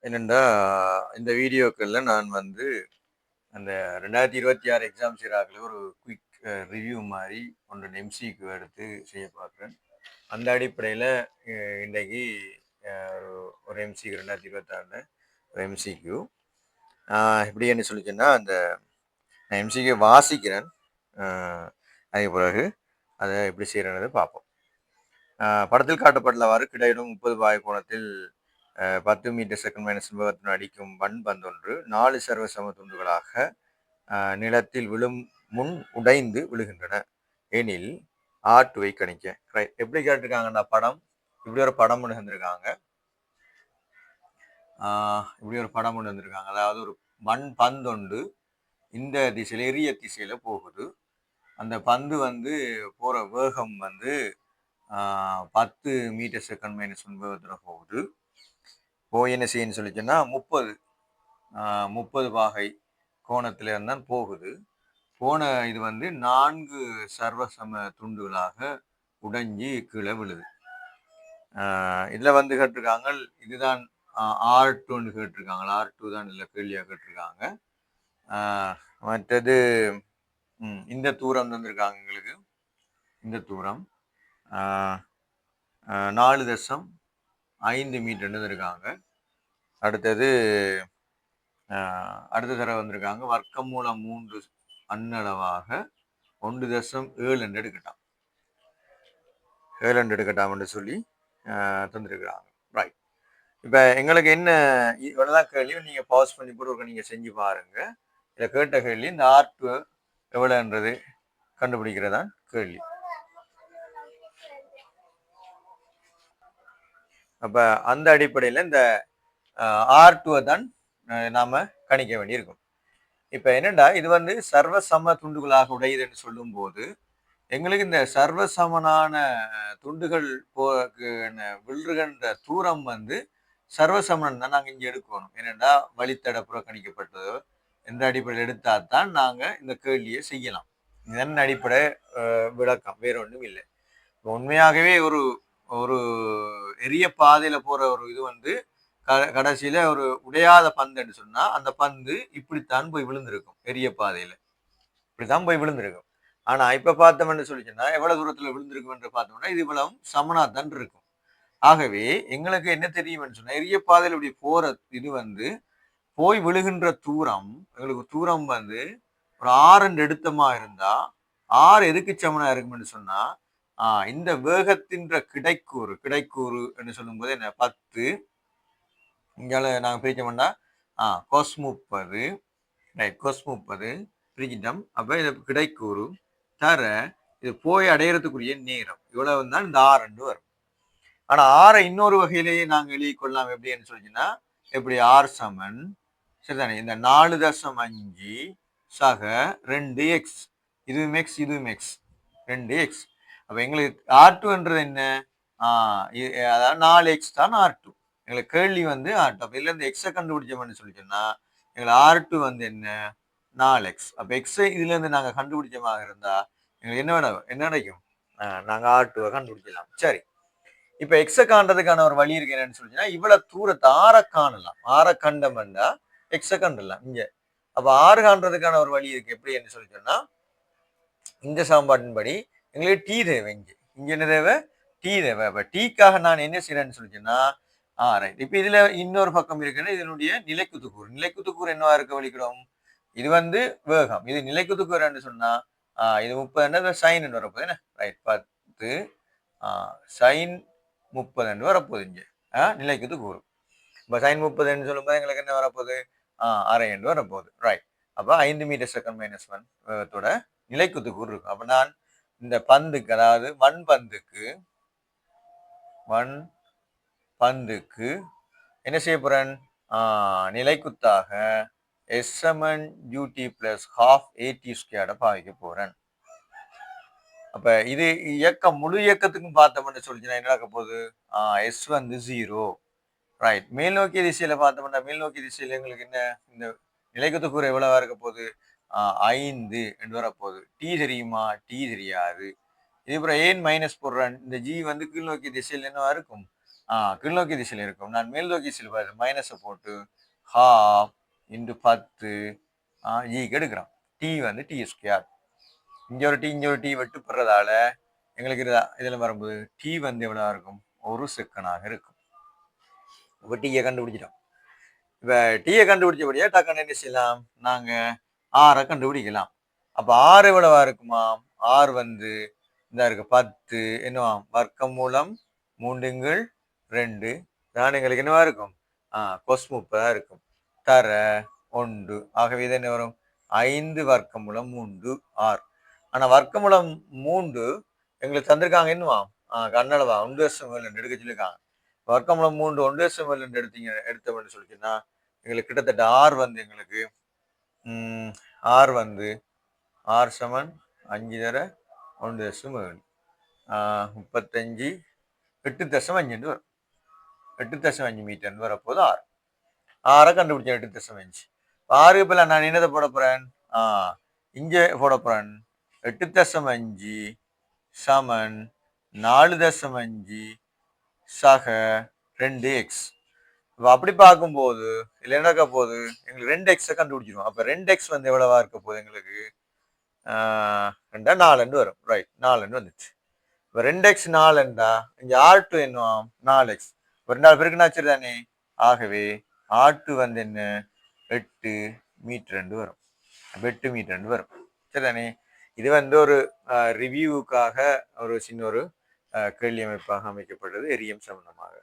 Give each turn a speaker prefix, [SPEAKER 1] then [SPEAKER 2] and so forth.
[SPEAKER 1] என்னென்னா இந்த வீடியோக்களில் நான் வந்து அந்த 2026 எக்ஸாம் சீராக்கில் ஒரு குயிக் ரிவ்யூ மாதிரி ஒன்று எம்சிக்கு எடுத்து செய்ய பார்க்குறேன். அந்த அடிப்படையில் இன்றைக்கு ஒரு எம்சிக்கு 2026 ஒரு எம்சிக்யூ எப்படி என்ன சொல்லிச்சேன்னா அந்த நான் எம்சிக்கு வாசிக்கிறேன். அதுக்கு பிறகு அதை எப்படி செய்கிறேன்னு பார்ப்போம். படத்தில் காட்டப்பட்டுள்ளவாறு கிடையிடும் 30 பாய் கோணத்தில் 10 மீட்டர் செகண்ட் மைனஸ் விபத்தின் அடிக்கும் வன் பந்தொன்று 4 சர்வ சம துண்டுகளாக நிலத்தில் விழும் முன் உடைந்து விழுகின்றன எனில் R2வை கணிக்க. ரைட், எப்படி கேட்டிருக்காங்கன்னா படம் இப்படி ஒரு படம் ஒன்று வந்திருக்காங்க. இப்படி ஒரு படம் ஒன்று வந்திருக்காங்க. அதாவது ஒரு மண் பந்தொண்டு இந்த திசையில எரிய திசையில போகுது. அந்த பந்து வந்து போற வேகம் வந்து 10 மீட்டர் செகண்ட் மைனஸ் விபத்தில் போகுது. போய் என்ன செய்யணும்னு சொல்லிச்சுன்னா 30 பாகை கோணத்துல இருந்தான் போகுது. போன இது வந்து 4 சர்வசம துண்டுகளாக உடைஞ்சி கீழே விழுது. இதுல வந்து கேட்டிருக்காங்க இதுதான் R2 கேட்டிருக்காங்க. R2 தான் இல்லை கேள்வியா கேட்டிருக்காங்க. மற்றது இந்த தூரம் தந்திருக்காங்க எங்களுக்கு. இந்த தூரம் 4.5 மீட்டர்னு இருக்காங்க. அடுத்தது அடுத்த தடவை வந்திருக்காங்க வர்க்கம் மூலம் 3 அன்னளவாக 1.7 எடுக்கட்டாம். 7 எடுக்கட்டாம்னு சொல்லி தந்திருக்கிறாங்க. ரைட், இப்போ எங்களுக்கு என்ன இவ்வளோதான் கேள்வி. நீங்கள் பாஸ் பண்ணி போட்டு நீங்கள் செஞ்சு பாருங்க. இதை கேட்ட கேள்வி இந்த R2 எவ்வளோன்றது கண்டுபிடிக்கிறதான் கேள்வி. அப்போ அந்த அடிப்படையில் இந்த R2 தான் நாம கணிக்க வேண்டியிருக்கும். இப்ப என்னடா இது வந்து சர்வசம துண்டுகளாக உடையுதுன்னு சொல்லும் போது எங்களுக்கு இந்த சர்வசமனான துண்டுகள் விழுகின்ற தூரம் வந்து சர்வசமன் தான் நாங்க இங்க எடுக்கணும். ஏனென்றா வழித்தட புறக்கணிக்கப்பட்டதோ என்ற அடிப்படையில் எடுத்தால்தான் நாங்க இந்த கேள்வியை செய்யலாம். இதன் அடிப்படை விளக்கம் வேற ஒன்றும் இல்லை. உண்மையாகவே ஒரு ஒரு எரிய பாதையில போற ஒரு இது வந்து கடைசியில ஒரு உடையாத பந்துன்னு சொன்னா அந்த பந்து இப்படித்தான் போய் விழுந்திருக்கும். எரிய பாதையில இப்படித்தான் போய் விழுந்திருக்கும். ஆனா இப்ப பார்த்தோம்னு சொல்லிச்சுன்னா எவ்வளவு தூரத்துல விழுந்திருக்கும் என்று பார்த்தோம்னா இது இவ்வளவு சமனாத்தான் இருக்கும். ஆகவே எங்களுக்கு என்ன தெரியும்னு சொன்னா எரிய பாதையில இப்படி போற இது வந்து போய் விழுகின்ற தூரம் எங்களுக்கு தூரம் வந்து ஒரு 6 எடுத்தமா இருந்தா 6 எதுக்கு சமனா இருக்கும்னு சொன்னா இந்த வேகத்தின் கிடைக்கூறு என்று சொல்லும் போது என்ன 10 இங்கால நாங்கள் பிரிச்சோம்னா கொஸ் 30 ரைட், கொஸ் 30 பிரிச்சிட்டோம். அப்போ இது கிடைக்கூறு தர இது போய் அடையிறதுக்குரிய நேரம் இவ்வளவு தான் இந்த 6 வரும். ஆனா 6 இன்னொரு வகையிலேயே நாங்கள் எழுதி கொள்ளலாம். எப்படின்னு சொல்லிச்சுன்னா எப்படி R சமன் சரிதானே இந்த 4.5 சக 2x இதுவும் x இதுவும் x 2x. அப்ப எங்களுக்கு R2ன்றது என்ன அதாவது 4x தான் R2. எங்களுக்கு கேள்வி வந்து அப்ப இதுல இருந்து எக்ஸை கண்டுபிடிச்சோம்னு சொல்லிச்சோம்னா எங்களுக்கு R2 வந்து என்ன 4x. அப்ப எக்ஸை இதுல இருந்து நாங்க கண்டுபிடிச்சமாக இருந்தா எங்களுக்கு என்ன கிடைக்கும்? நாங்க R2வை கண்டுபிடிக்கலாம். சரி, இப்ப எக்ஸை காண்றதுக்கான ஒரு வழி இருக்கு. என்னன்னு சொல்லிச்சுன்னா இவ்வளவு தூரத்தை ஆற காணலாம். ஆற கண்டோம்னா எக்ஸை கண்டுடலாம் இங்க. அப்ப 6 காண்றதுக்கான ஒரு வழி இருக்கு. எப்படி என்று சொல்லிச்சோம்னா இந்த சமன்பாட்டின்படி எங்களுக்கு டி தேவை. இங்க என்ன தேவை? டி தேவை. அப்ப டீக்காக நான் என்ன செய்யறேன்னு சொல்லிச்சேன்னா ரைட். இப்ப இதுல இன்னொரு பக்கம் இருக்குன்னா இதனுடைய நிலைக்குத்துக்கூறு என்னவா இருக்க வலிக்கிறோம்? இது வந்து வேகம். இது நிலைக்குத்துக்கூறுன்னு சொன்னா இது 30 சைன் வரப்போகுது என்ன? ரைட், 10 சைன் 30 வரப்போகுது இங்க நிலைக்குத்துக்கூறு. இப்ப சைன் 30 சொல்லும்போது எங்களுக்கு என்ன வரப்போகுது? அரை என்று வரப்போகுது. ரைட். அப்ப 5 மீட்டர் செகண்ட் மைனஸ் 1 வேகத்தோட நிலைக்குத்துக்கூறு இருக்கும். அப்ப நான் இந்த பந்துக்கு அதாவது மண் பந்துக்கு என்ன செய்ய போறேன்? நிலைக்குத்தாக S/UT + ½ AT² பாவிக்க போறேன். அப்ப இது முழு இயக்கத்துக்கும் பார்த்தோம்னு சொல்லிச்சுன்னா என்ன நடக்க போகுது? S வந்து 0. ரைட். மேல் நோக்கிய திசையில பார்த்தோம்னா மேல் நோக்கிய திசையில எங்களுக்கு என்ன இந்த நிலைக்குத்துக்கூறு எவ்வளவா இருக்க போகுது? 5 என்று வரப்போகுது. டி தெரியுமா? டி தெரியாது. இதுக்கப்புறம் ஏன் மைனஸ் போடுறேன்? இந்த ஜி வந்து கீழ் நோக்கிய திசையில் என்னவா இருக்கும்? கீழ்நோக்கி திசையில் இருக்கும். நான் மேல் நோக்கி திசையில் மைனஸை போட்டு ஹாஃப் இன்டு 10 ஜிக்கு எடுக்கிறோம். டி வந்து டி ஸ்கொயர். இங்கே ஒரு டி வெட்டுப்படுறதால எங்களுக்கு இதில் வரும்போது டி வந்து எவ்வளோ இருக்கும்? 1 செகண்டாக இருக்கும். இப்போ டீயை கண்டுபிடிச்சிட்டோம். இப்போ டீயை கண்டுபிடிச்சபடியா டக்குன்னு என்ன செய்யலாம்? நாங்கள் ஆரை கண்டுபிடிக்கலாம். அப்போ ஆறு எவ்வளவா இருக்குமா? ஆறு வந்து இந்த இருக்கு 10 என்னவா வர்க்கம் மூலம் 3/2 தான் எங்களுக்கு என்னவா இருக்கும்? கொஸ் 30 இருக்கும். தர 1. ஆகவே இது என்ன வரும்? 5 வர்க்கம் மூலம் 3 ஆர். ஆனா வர்க்கம் மூலம் 3 எங்களுக்கு தந்திருக்காங்க என்னவா? கண்ணளவா 1.7 எடுக்க சொல்லியிருக்காங்க. வர்க்கம் மூலம் 3 1.7 எடுத்தோம்னு சொல்லிச்சுன்னா எங்களுக்கு கிட்டத்தட்ட ஆர் வந்து எங்களுக்கு ஆர் வந்து ஆர் சமன் 5 தர 1.7 35 8.5 வரும். 8.5 மீட்டர் வரப்போது ஆறு. ஆறை கண்டுபிடிச்சேன் 8.5. ஆறுக்கு பிள்ளை நான் என்னதை போட போறேன்? இங்கே போட போறேன் 8.5 சமன் 4.5 சக 2x. இப்போ அப்படி பார்க்கும்போது இல்லை என்ன இருக்க போகுது? எங்களுக்கு 2x கண்டுபிடிச்சிடும். அப்போ 2x வந்து எவ்வளவா இருக்க போகுது? எங்களுக்கு 4 வரும். ரைட், 4 வந்துச்சு. இப்போ 2x 4 இங்கே R2 என்ன? 4x. ஒரு 4 பேருக்கு நாச்சு தானே. ஆகவே R2 வந்து என்ன? 8 மீட்டர் வரும். 8 மீட்டர் வரும். சரிதானே. இது வந்து ஒரு ரிவ்யூவுக்காக ஒரு சின்ன ஒரு கேள்வி அமைப்பாக அமைக்கப்பட்டது எரியம் சம்பந்தமாக.